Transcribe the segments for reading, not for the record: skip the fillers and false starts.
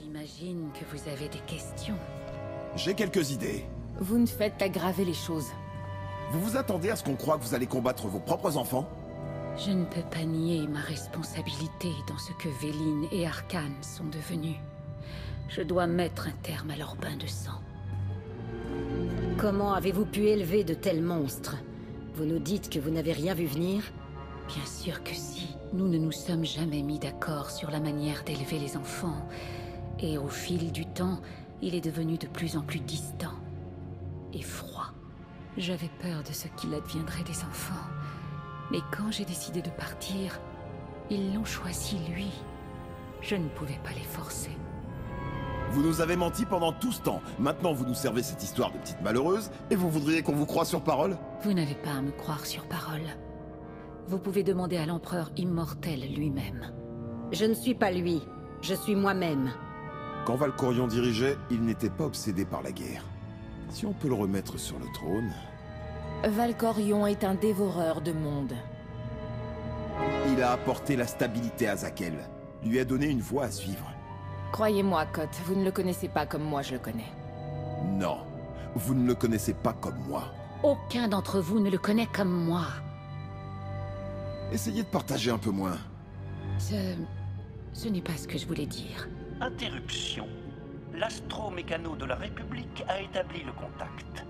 J'imagine que vous avez des questions. J'ai quelques idées. Vous ne faites qu'aggraver les choses. Vous vous attendez à ce qu'on croie que vous allez combattre vos propres enfants? Je ne peux pas nier ma responsabilité dans ce que Véline et Arcane sont devenus. Je dois mettre un terme à leur bain de sang. Comment avez-vous pu élever de tels monstres? Vous nous dites que vous n'avez rien vu venir? Bien sûr que si. Nous ne nous sommes jamais mis d'accord sur la manière d'élever les enfants. Et au fil du temps, il est devenu de plus en plus distant. Et froid. J'avais peur de ce qu'il adviendrait des enfants. Mais quand j'ai décidé de partir, ils l'ont choisi lui. Je ne pouvais pas les forcer. Vous nous avez menti pendant tout ce temps. Maintenant, vous nous servez cette histoire de petite malheureuse, et vous voudriez qu'on vous croie sur parole? Vous n'avez pas à me croire sur parole. Vous pouvez demander à l'empereur immortel lui-même. Je ne suis pas lui. Je suis moi-même. Quand Valkorion dirigeait, il n'était pas obsédé par la guerre. Si on peut le remettre sur le trône... Valkorion est un dévoreur de monde. Il a apporté la stabilité à Zakel, lui a donné une voie à suivre. Croyez-moi, Kot, vous ne le connaissez pas comme moi je le connais. Non, vous ne le connaissez pas comme moi. Aucun d'entre vous ne le connaît comme moi. Essayez de partager un peu moins. Ce n'est pas ce que je voulais dire. Interruption. L'astromécano de la République a établi le contact.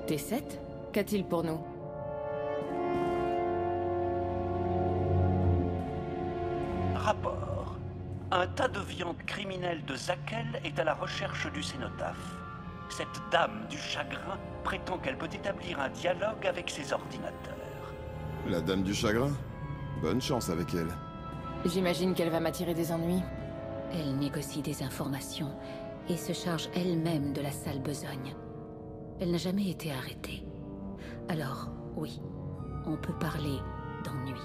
T7 ? Qu'a-t-il pour nous? Rapport. Un tas de viande criminelle de Zakel est à la recherche du cénotaphe. Cette dame du chagrin prétend qu'elle peut établir un dialogue avec ses ordinateurs. La dame du chagrin? Bonne chance avec elle. J'imagine qu'elle va m'attirer des ennuis. Elle négocie des informations et se charge elle-même de la sale besogne. Elle n'a jamais été arrêtée. Alors, oui, on peut parler d'ennui.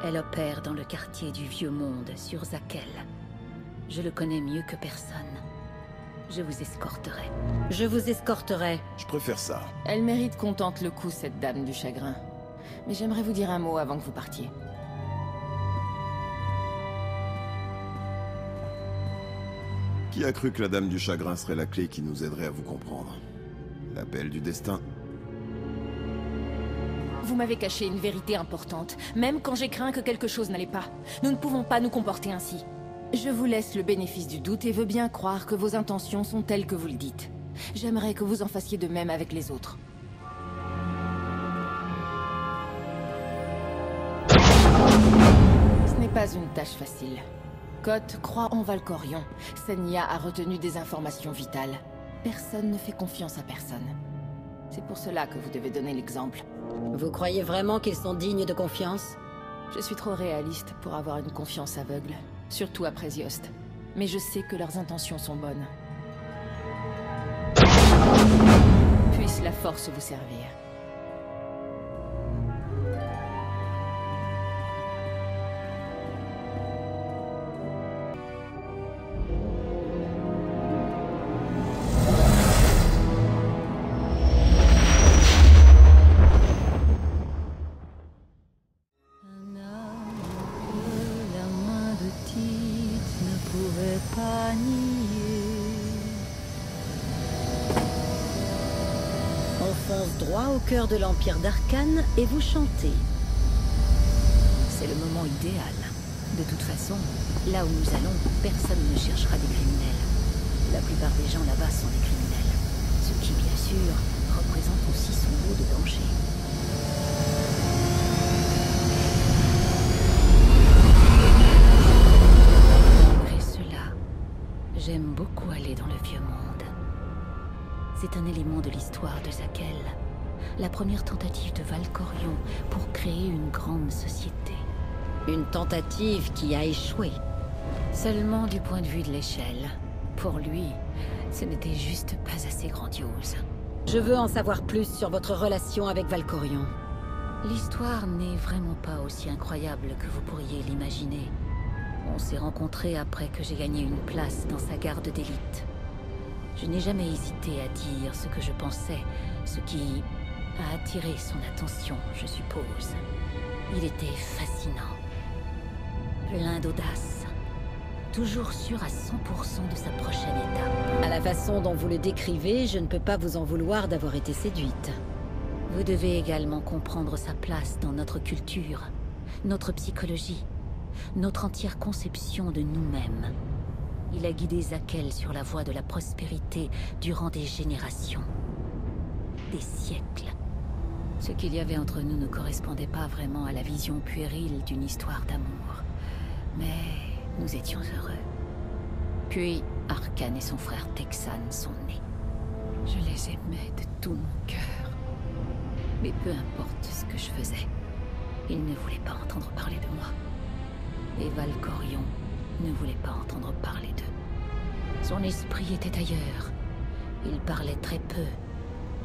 Elle opère dans le quartier du Vieux Monde, sur Zakel. Je le connais mieux que personne. Je vous escorterai. Je vous escorterai. Je préfère ça. Elle mérite qu'on tente le coup, cette dame du chagrin. Mais j'aimerais vous dire un mot avant que vous partiez. Qui a cru que la dame du chagrin serait la clé qui nous aiderait à vous comprendre? L'appel du destin. Vous m'avez caché une vérité importante, même quand j'ai craint que quelque chose n'allait pas. Nous ne pouvons pas nous comporter ainsi. Je vous laisse le bénéfice du doute et veux bien croire que vos intentions sont telles que vous le dites. J'aimerais que vous en fassiez de même avec les autres. Ce n'est pas une tâche facile. Kot croit en Valkorion. Senya a retenu des informations vitales. Personne ne fait confiance à personne. C'est pour cela que vous devez donner l'exemple. Vous croyez vraiment qu'ils sont dignes de confiance? Je suis trop réaliste pour avoir une confiance aveugle. Surtout après Ziost. Mais je sais que leurs intentions sont bonnes. Puisse la force vous servir. Droit au cœur de l'Empire d'Arcane et vous chantez. C'est le moment idéal. De toute façon, là où nous allons, personne ne cherchera des criminels. La plupart des gens là-bas sont des criminels. Ce qui, bien sûr, représente aussi son lot de danger. Malgré cela, j'aime beaucoup aller dans le Vieux Monde. C'est un élément de l'histoire de Zakel. La première tentative de Valkorion pour créer une grande société. Une tentative qui a échoué. Seulement du point de vue de l'échelle. Pour lui, ce n'était juste pas assez grandiose. Je veux en savoir plus sur votre relation avec Valkorion. L'histoire n'est vraiment pas aussi incroyable que vous pourriez l'imaginer. On s'est rencontrés après que j'ai gagné une place dans sa garde d'élite. Je n'ai jamais hésité à dire ce que je pensais, ce qui a attiré son attention, je suppose. Il était fascinant, plein d'audace, toujours sûr à 100% de sa prochaine étape. À la façon dont vous le décrivez, je ne peux pas vous en vouloir d'avoir été séduite. Vous devez également comprendre sa place dans notre culture, notre psychologie, notre entière conception de nous-mêmes. Il a guidé Zakel sur la voie de la prospérité durant des générations, des siècles. Ce qu'il y avait entre nous ne correspondait pas vraiment à la vision puérile d'une histoire d'amour. Mais nous étions heureux. Puis, Arcane et son frère Texan sont nés. Je les aimais de tout mon cœur. Mais peu importe ce que je faisais, ils ne voulaient pas entendre parler de moi. Et Valkorion ne voulait pas entendre parler d'eux. Son esprit était ailleurs. Il parlait très peu,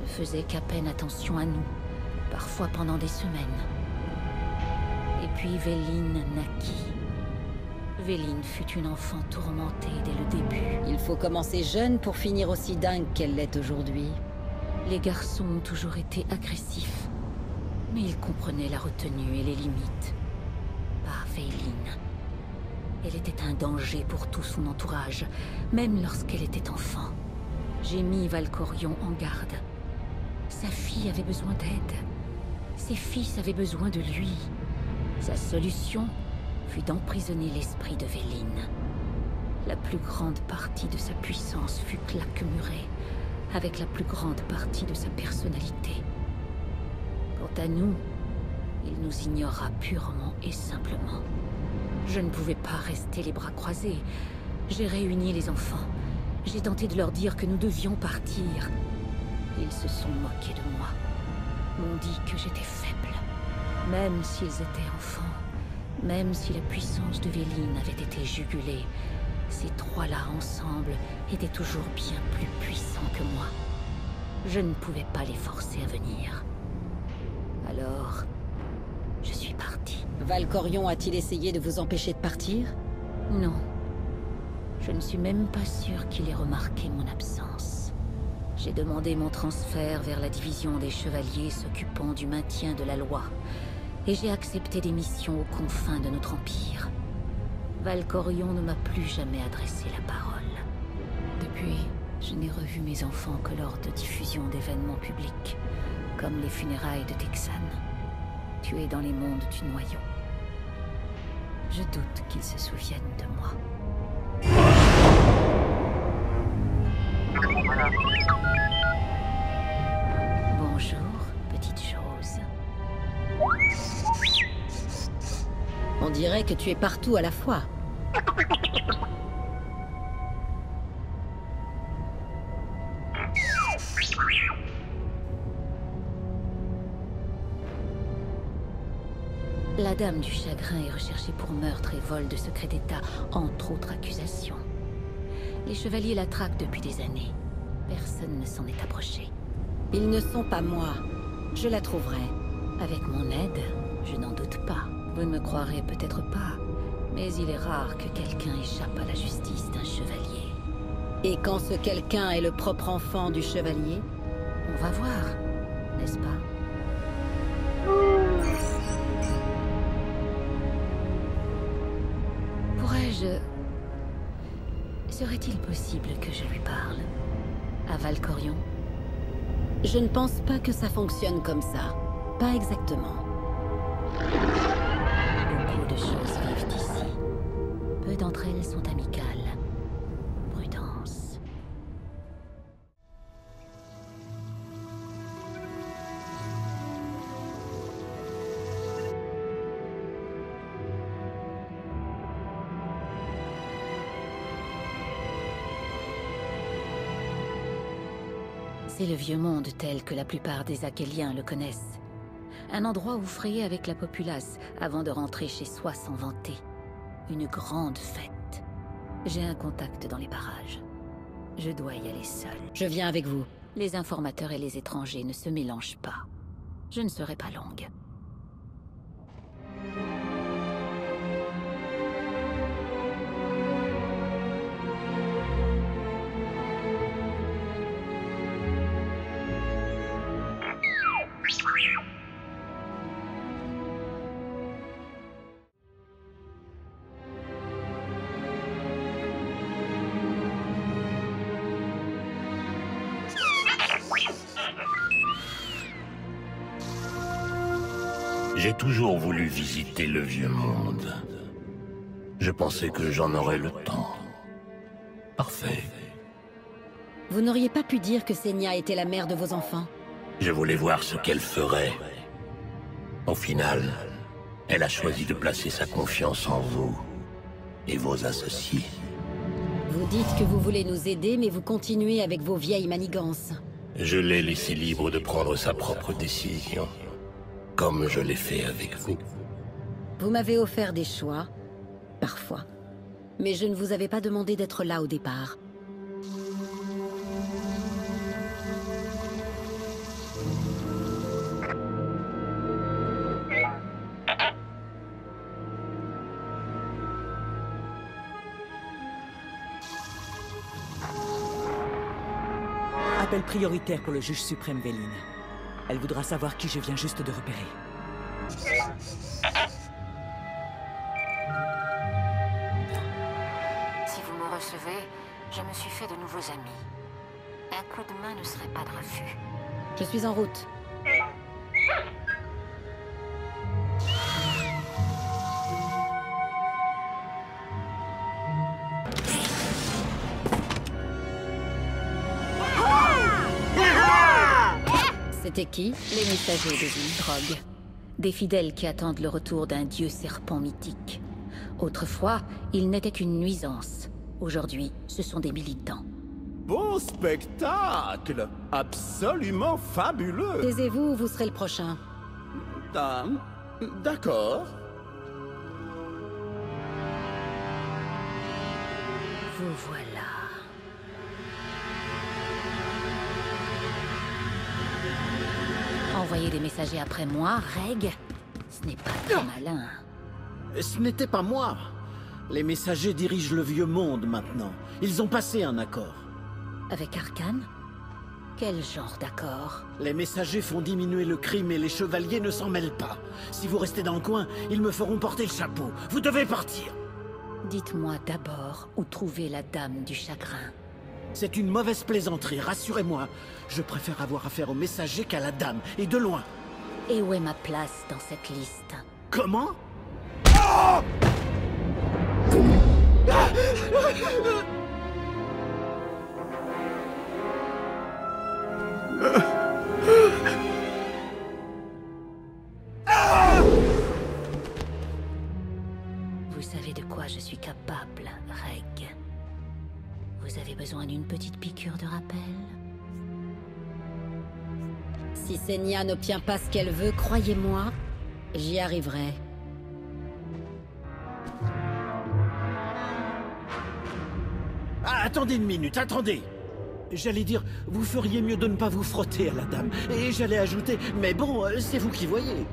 ne faisait qu'à peine attention à nous, parfois pendant des semaines. Et puis Véline naquit. Véline fut une enfant tourmentée dès le début. Il faut commencer jeune pour finir aussi dingue qu'elle l'est aujourd'hui. Les garçons ont toujours été agressifs, mais ils comprenaient la retenue et les limites. Pas Véline. Elle était un danger pour tout son entourage, même lorsqu'elle était enfant. J'ai mis Valkorion en garde. Sa fille avait besoin d'aide. Ses fils avaient besoin de lui. Sa solution fut d'emprisonner l'esprit de Véline. La plus grande partie de sa puissance fut claquemurée, avec la plus grande partie de sa personnalité. Quant à nous, il nous ignora purement et simplement. Je ne pouvais pas rester les bras croisés. J'ai réuni les enfants. J'ai tenté de leur dire que nous devions partir. Ils se sont moqués de moi. M'ont dit que j'étais faible. Même s'ils étaient enfants, même si la puissance de Véline avait été jugulée, ces trois-là ensemble étaient toujours bien plus puissants que moi. Je ne pouvais pas les forcer à venir. Alors, je suis partie. Valkorion a-t-il essayé de vous empêcher de partir? Non. Je ne suis même pas sûre qu'il ait remarqué mon absence. J'ai demandé mon transfert vers la division des chevaliers s'occupant du maintien de la loi, et j'ai accepté des missions aux confins de notre empire. Valkorion ne m'a plus jamais adressé la parole. Depuis, je n'ai revu mes enfants que lors de diffusion d'événements publics, comme les funérailles de Texan, tués dans les mondes du noyau. Je doute qu'ils se souviennent de moi. Bonjour, petite chose. On dirait que tu es partout à la fois. La dame du chagrin est recherchée pour meurtre et vol de secret d'État, entre autres accusations. Les chevaliers la traquent depuis des années. Personne ne s'en est approché. Ils ne sont pas moi. Je la trouverai. Avec mon aide, je n'en doute pas. Vous ne me croirez peut-être pas, mais il est rare que quelqu'un échappe à la justice d'un chevalier. Et quand ce quelqu'un est le propre enfant du chevalier? On va voir, n'est-ce pas? Pourrais-je... Serait-il possible que je lui parle? À Valkorion? Je ne pense pas que ça fonctionne comme ça. Pas exactement. Beaucoup de choses vivent ici. Peu d'entre elles sont amicales. Prudence. C'est le vieux monde tel que la plupart des Akéliens le connaissent. Un endroit où frayer avec la populace avant de rentrer chez soi sans vanter. Une grande fête. J'ai un contact dans les parages. Je dois y aller seule. Je viens avec vous. Les informateurs et les étrangers ne se mélangent pas. Je ne serai pas longue. J'ai toujours voulu visiter le vieux monde. Je pensais que j'en aurais le temps. Parfait. Vous n'auriez pas pu dire que Senya était la mère de vos enfants? Je voulais voir ce qu'elle ferait. Au final, elle a choisi de placer sa confiance en vous et vos associés. Vous dites que vous voulez nous aider, mais vous continuez avec vos vieilles manigances. Je l'ai laissé libre de prendre sa propre décision, comme je l'ai fait avec vous. Vous m'avez offert des choix, parfois. Mais je ne vous avais pas demandé d'être là au départ. Appel prioritaire pour le juge suprême Véline. Elle voudra savoir qui je viens juste de repérer. Si vous me recevez, je me suis fait de nouveaux amis. Un coup de main ne serait pas de refus. Je suis en route. C'était qui? Les messagers de Villedrogue. Des fidèles qui attendent le retour d'un dieu serpent mythique. Autrefois, ils n'étaient qu'une nuisance. Aujourd'hui, ce sont des militants. Beau spectacle! Absolument fabuleux! Taisez-vous ou vous serez le prochain. D'accord. Vous voilà. Envoyer des messagers après moi, Reg? Ce n'est pas très malin. Ce n'était pas moi. Les messagers dirigent le vieux monde maintenant. Ils ont passé un accord. Avec Arcane? Quel genre d'accord? Les messagers font diminuer le crime et les chevaliers ne s'en mêlent pas. Si vous restez dans le coin, ils me feront porter le chapeau. Vous devez partir. Dites-moi d'abord où trouver la dame du chagrin. C'est une mauvaise plaisanterie, rassurez-moi. Je préfère avoir affaire aux messagers qu'à la dame, et de loin. Et où est ma place dans cette liste? Comment? Vous savez de quoi je suis capable, Reg. Vous avez besoin d'une petite piqûre de rappel? Si Senya n'obtient pas ce qu'elle veut, croyez-moi, j'y arriverai. Ah, attendez une minute, attendez. J'allais dire, vous feriez mieux de ne pas vous frotter à la dame. Et j'allais ajouter, mais bon, c'est vous qui voyez.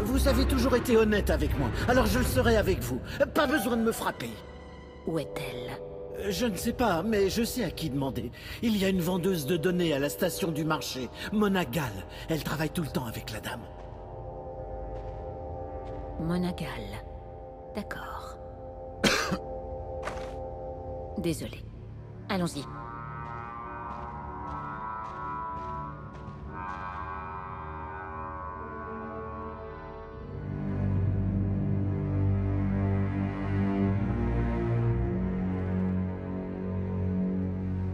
Vous avez toujours été honnête avec moi, alors je le serai avec vous. Pas besoin de me frapper. Où est-elle? Je ne sais pas, mais je sais à qui demander. Il y a une vendeuse de données à la station du marché, Mona Gal. Elle travaille tout le temps avec la dame. Mona Gal. D'accord. Désolé. Allons-y.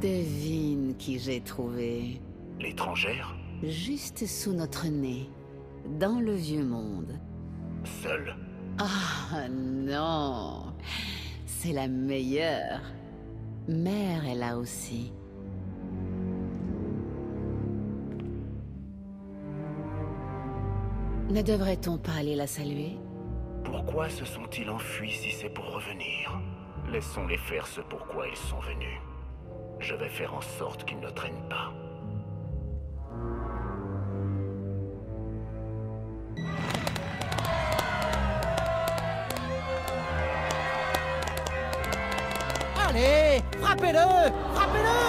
Devine qui j'ai trouvé. L'étrangère? Juste sous notre nez. Dans le vieux monde. Seule? Ah non. C'est la meilleure. Mère est là aussi. Ne devrait-on pas aller la saluer? Pourquoi se sont-ils enfuis si c'est pour revenir? Laissons-les faire ce pourquoi ils sont venus. Je vais faire en sorte qu'ils ne traînent pas. Allez, frappez-le! Frappez-le!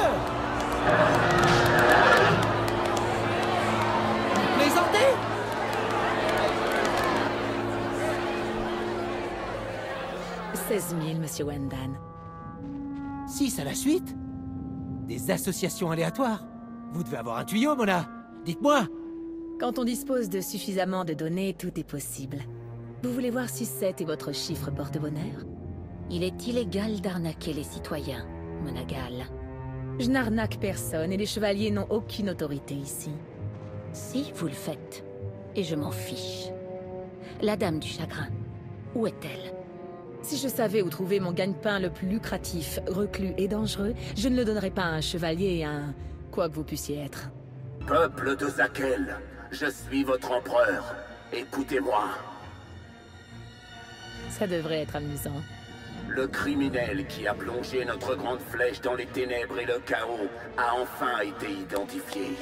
Vous plaisantez? $16 000, monsieur Wendan. 6 à la suite? Des associations aléatoires? Vous devez avoir un tuyau, Mona. Dites-moi. Quand on dispose de suffisamment de données, tout est possible. Vous voulez voir si 7 est votre chiffre porte-bonheur? Il est illégal d'arnaquer les citoyens, Monagal. Je n'arnaque personne et les chevaliers n'ont aucune autorité ici. Si vous le faites, et je m'en fiche. La dame du chagrin, où est-elle? Si je savais où trouver mon gagne-pain le plus lucratif, reclus et dangereux, je ne le donnerais pas à un chevalier et à un... quoi que vous puissiez être. Peuple de Zakel, je suis votre empereur. Écoutez-moi. Ça devrait être amusant. Le criminel qui a plongé notre grande flèche dans les ténèbres et le chaos a enfin été identifié.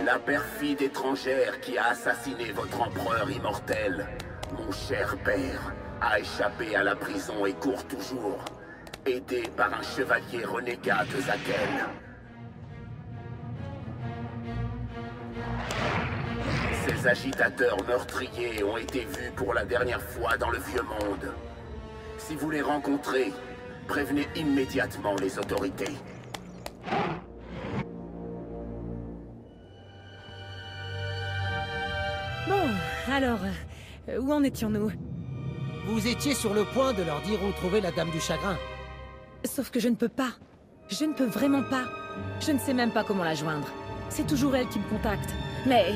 La perfide étrangère qui a assassiné votre empereur immortel, mon cher père, a échappé à la prison et court toujours, aidé par un chevalier renégat de Zakel. Ces agitateurs meurtriers ont été vus pour la dernière fois dans le Vieux Monde. Si vous les rencontrez, prévenez immédiatement les autorités. Bon, alors, où en étions-nous? Vous étiez sur le point de leur dire où trouver la Dame du Chagrin. Sauf que je ne peux pas. Je ne peux vraiment pas. Je ne sais même pas comment la joindre. C'est toujours elle qui me contacte. Mais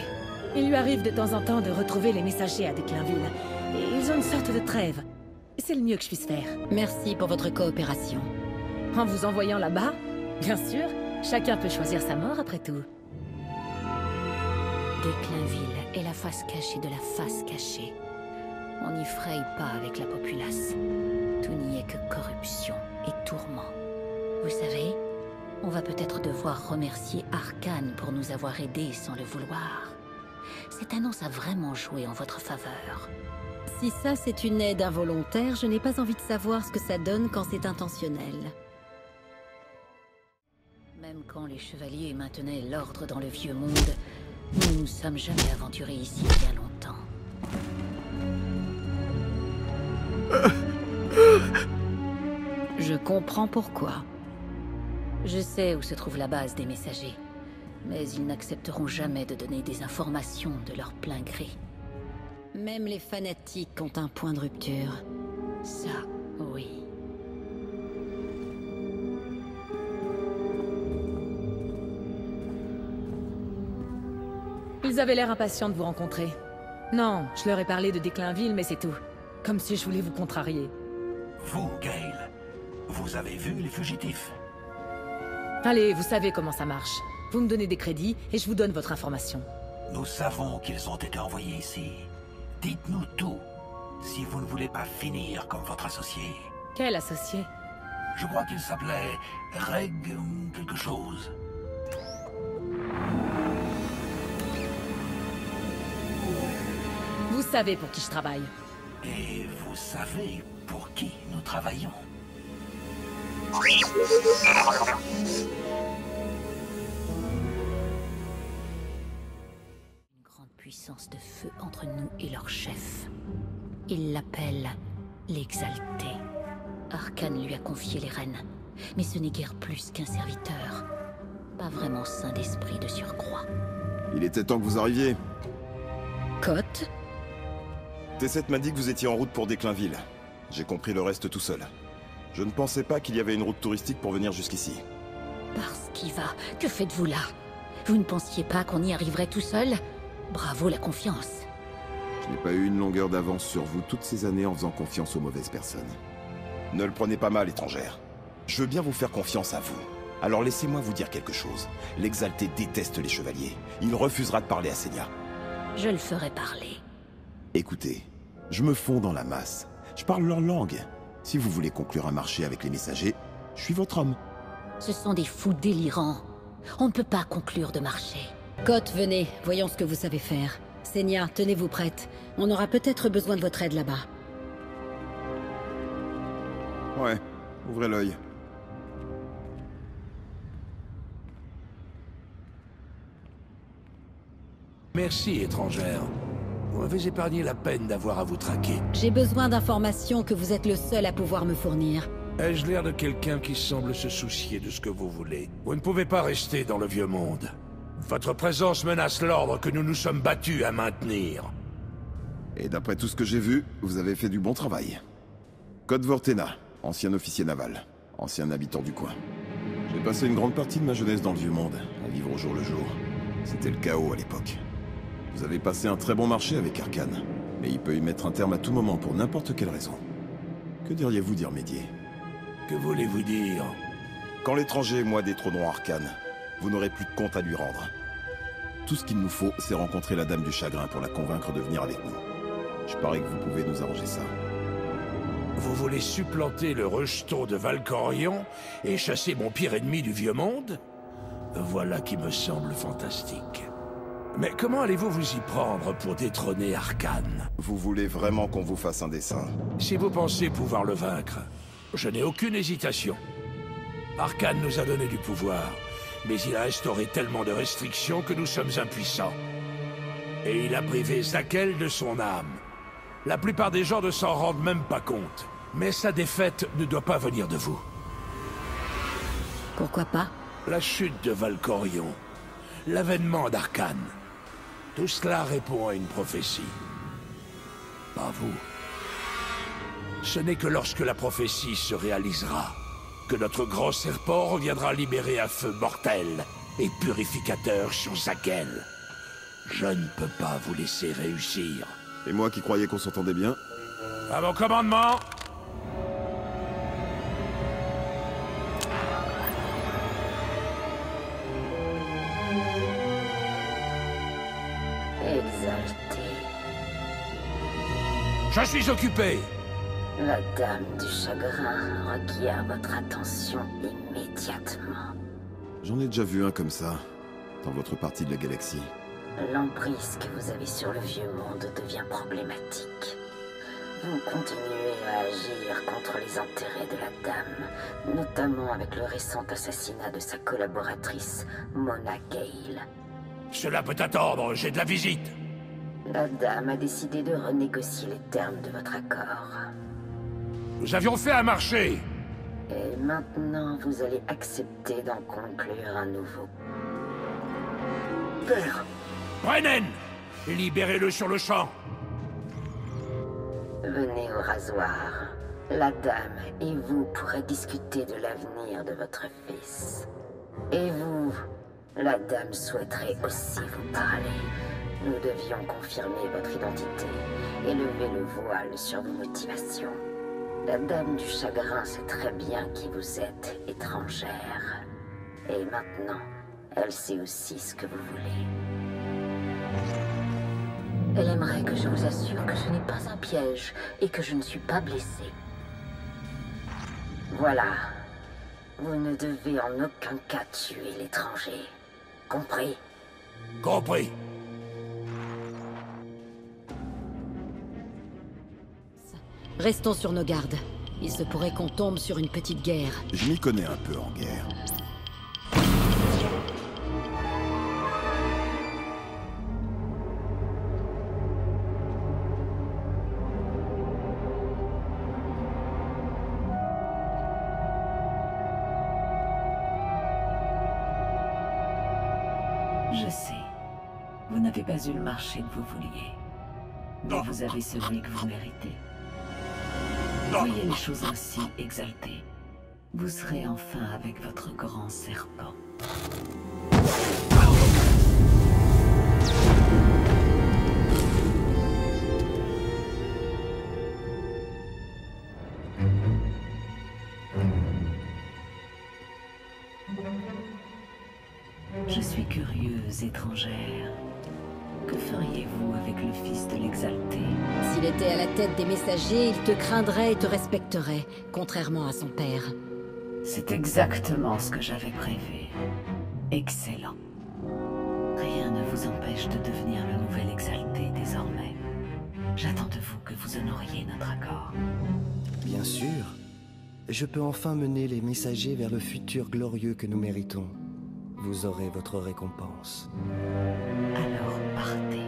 il lui arrive de temps en temps de retrouver les messagers à Déclainville. Et ils ont une sorte de trêve. C'est le mieux que je puisse faire. Merci pour votre coopération. En vous envoyant là-bas? Bien sûr. Chacun peut choisir sa mort après tout. Déclainville est la face cachée de la face cachée. On n'y fraye pas avec la populace. Tout n'y est que corruption et tourment. Vous savez, on va peut-être devoir remercier Arcane pour nous avoir aidés sans le vouloir. Cette annonce a vraiment joué en votre faveur. Si ça c'est une aide involontaire, je n'ai pas envie de savoir ce que ça donne quand c'est intentionnel. Même quand les chevaliers maintenaient l'ordre dans le Vieux Monde, nous ne nous sommes jamais aventurés ici bien longtemps. Je comprends pourquoi. Je sais où se trouve la base des messagers, mais ils n'accepteront jamais de donner des informations de leur plein gré. Même les fanatiques ont un point de rupture. Ça, oui. Ils avaient l'air impatients de vous rencontrer. Non, je leur ai parlé de Déclainville, mais c'est tout. Comme si je voulais vous contrarier. Vous, Gale, vous avez vu les fugitifs? Allez, vous savez comment ça marche. Vous me donnez des crédits et je vous donne votre information. Nous savons qu'ils ont été envoyés ici. Dites-nous tout, si vous ne voulez pas finir comme votre associé. Quel associé? Je crois qu'il s'appelait Reg quelque chose. Vous savez pour qui je travaille. Et vous savez pour qui nous travaillons? Une grande puissance de feu entre nous et leur chef. Il l'appelle l'Exalté. Arcane lui a confié les rênes, mais ce n'est guère plus qu'un serviteur. Pas vraiment saint d'esprit de surcroît. Il était temps que vous arriviez. Cotte? T7 m'a dit que vous étiez en route pour Déclainville. J'ai compris le reste tout seul. Je ne pensais pas qu'il y avait une route touristique pour venir jusqu'ici. Parce qu'il va, que faites-vous là? Vous ne pensiez pas qu'on y arriverait tout seul? Bravo la confiance. Je n'ai pas eu une longueur d'avance sur vous toutes ces années en faisant confiance aux mauvaises personnes. Ne le prenez pas mal, étrangère. Je veux bien vous faire confiance à vous. Alors laissez-moi vous dire quelque chose. L'Exalté déteste les chevaliers. Il refusera de parler à Senya. Je le ferai parler. Écoutez, je me fonds dans la masse. Je parle leur langue. Si vous voulez conclure un marché avec les messagers, je suis votre homme. Ce sont des fous délirants. On ne peut pas conclure de marché. Cotte, venez, voyons ce que vous savez faire. Senya, tenez-vous prête. On aura peut-être besoin de votre aide là-bas. Ouais, ouvrez l'œil. Merci, étrangère. Vous m'avez épargné la peine d'avoir à vous traquer. J'ai besoin d'informations que vous êtes le seul à pouvoir me fournir. Ai-je l'air de quelqu'un qui semble se soucier de ce que vous voulez? Vous ne pouvez pas rester dans le vieux monde. Votre présence menace l'ordre que nous nous sommes battus à maintenir. Et d'après tout ce que j'ai vu, vous avez fait du bon travail. Code Vortena, ancien officier naval, ancien habitant du coin. J'ai passé une grande partie de ma jeunesse dans le vieux monde, à vivre au jour le jour. C'était le chaos à l'époque. Vous avez passé un très bon marché avec Arkane, mais il peut y mettre un terme à tout moment pour n'importe quelle raison. Que diriez-vous d'y remédier? Que voulez-vous dire? Quand l'étranger et moi détrônerons Arkane, vous n'aurez plus de compte à lui rendre. Tout ce qu'il nous faut, c'est rencontrer la Dame du Chagrin pour la convaincre de venir avec nous. Je parie que vous pouvez nous arranger ça. Vous voulez supplanter le rejeton de Valkorion et chasser mon pire ennemi du vieux monde? Voilà qui me semble fantastique. Mais comment allez-vous vous y prendre pour détrôner Arkane? Vous voulez vraiment qu'on vous fasse un dessin? Si vous pensez pouvoir le vaincre, je n'ai aucune hésitation. Arkane nous a donné du pouvoir, mais il a instauré tellement de restrictions que nous sommes impuissants. Et il a privé Zakel de son âme. La plupart des gens ne s'en rendent même pas compte. Mais sa défaite ne doit pas venir de vous. Pourquoi pas? La chute de Valkorion, l'avènement d'Arkane, tout cela répond à une prophétie. Pas vous. Ce n'est que lorsque la prophétie se réalisera que notre grand serpent reviendra libérer un feu mortel et purificateur sur Zakel. Je ne peux pas vous laisser réussir. Et moi qui croyais qu'on s'entendait bien? À mon commandement! Exalté. Je suis occupé! La Dame du Chagrin requiert votre attention immédiatement. J'en ai déjà vu un comme ça, dans votre partie de la galaxie. L'emprise que vous avez sur le vieux monde devient problématique. Vous continuez à agir contre les intérêts de la Dame, notamment avec le récent assassinat de sa collaboratrice, Mona Gale. Cela peut attendre, j'ai de la visite. La Dame a décidé de renégocier les termes de votre accord. Nous avions fait un marché. Et maintenant, vous allez accepter d'en conclure un nouveau. Père! Brennan! Libérez-le sur le champ. Venez au rasoir. La Dame et vous pourrez discuter de l'avenir de votre fils. Et vous, la Dame souhaiterait aussi vous parler. Nous devions confirmer votre identité et lever le voile sur vos motivations. La Dame du Chagrin sait très bien qui vous êtes, étrangère. Et maintenant, elle sait aussi ce que vous voulez. Elle aimerait que je vous assure que ce n'est pas un piège et que je ne suis pas blessé. Voilà. Vous ne devez en aucun cas tuer l'étranger. Compris? Compris. Restons sur nos gardes. Il se pourrait qu'on tombe sur une petite guerre. Je m'y connais un peu en guerre. Je sais. Vous n'avez pas eu le marché que vous vouliez. Mais vous avez celui que vous méritez. Voyez les choses ainsi, Exalté. Vous serez enfin avec votre grand serpent. Je suis curieuse, étrangère. Que feriez-vous avec le fils de l'Exalté? S'il était à la tête des messagers, il te craindrait et te respecterait, contrairement à son père. C'est exactement ce que j'avais prévu. Excellent. Rien ne vous empêche de devenir le nouvel Exalté désormais. J'attends de vous que vous honoriez notre accord. Bien sûr. Je peux enfin mener les messagers vers le futur glorieux que nous méritons. Vous aurez votre récompense. Alors partez.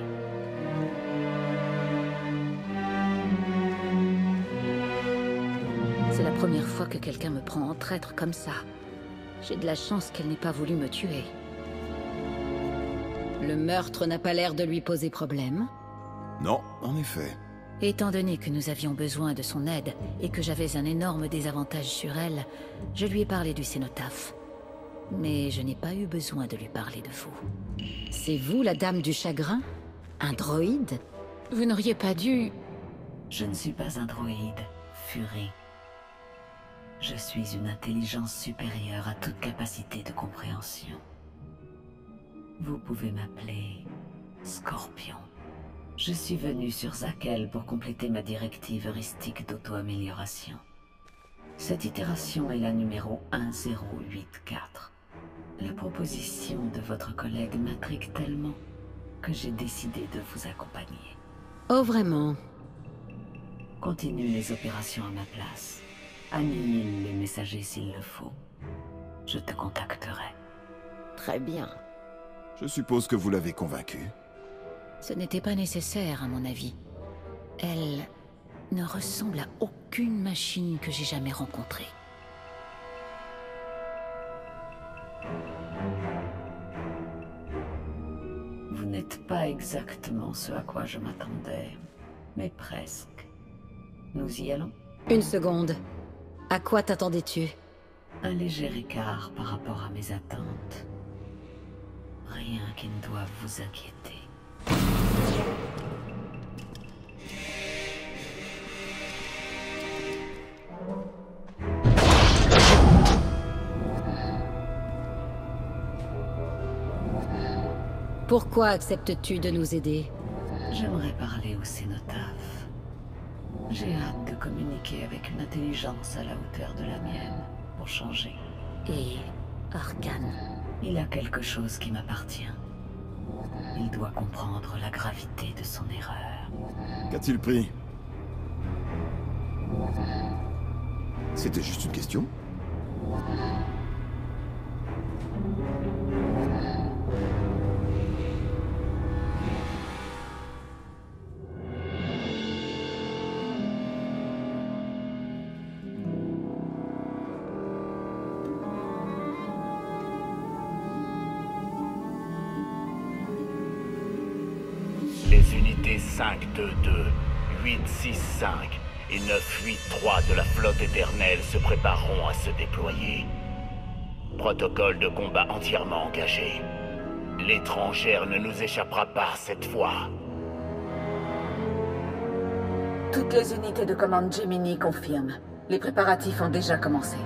C'est la première fois que quelqu'un me prend en traître comme ça. J'ai de la chance qu'elle n'ait pas voulu me tuer. Le meurtre n'a pas l'air de lui poser problème. Non, en effet. Étant donné que nous avions besoin de son aide et que j'avais un énorme désavantage sur elle, je lui ai parlé du cénotaphe. Mais je n'ai pas eu besoin de lui parler de vous. C'est vous, la dame du chagrin? Un droïde? Vous n'auriez pas dû... Je ne suis pas un droïde, Fury. Je suis une intelligence supérieure à toute capacité de compréhension. Vous pouvez m'appeler Scorpion. Je suis venu sur Zakel pour compléter ma directive heuristique d'auto-amélioration. Cette itération est la numéro 1084. La proposition de votre collègue m'intrigue tellement que j'ai décidé de vous accompagner. Oh, vraiment? Continue les opérations à ma place. Annihile les messagers s'il le faut. Je te contacterai. Très bien. Je suppose que vous l'avez convaincue. Ce n'était pas nécessaire, à mon avis. Elle ne ressemble à aucune machine que j'ai jamais rencontrée. Vous n'êtes pas exactement ce à quoi je m'attendais, mais presque. Nous y allons? Une seconde. À quoi t'attendais-tu? Un léger écart par rapport à mes attentes. Rien qui ne doive vous inquiéter. Pourquoi acceptes-tu de nous aider? J'aimerais parler au cénotaphe. J'ai hâte de communiquer avec une intelligence à la hauteur de la mienne, pour changer. Et Arcane? Il a quelque chose qui m'appartient. Il doit comprendre la gravité de son erreur. Qu'a-t-il pris? C'était juste une question? Les unités 522, 865 et 983 de la flotte éternelle se prépareront à se déployer. Protocole de combat entièrement engagé. L'étrangère ne nous échappera pas cette fois. Toutes les unités de commande Gemini confirment. Les préparatifs ont déjà commencé.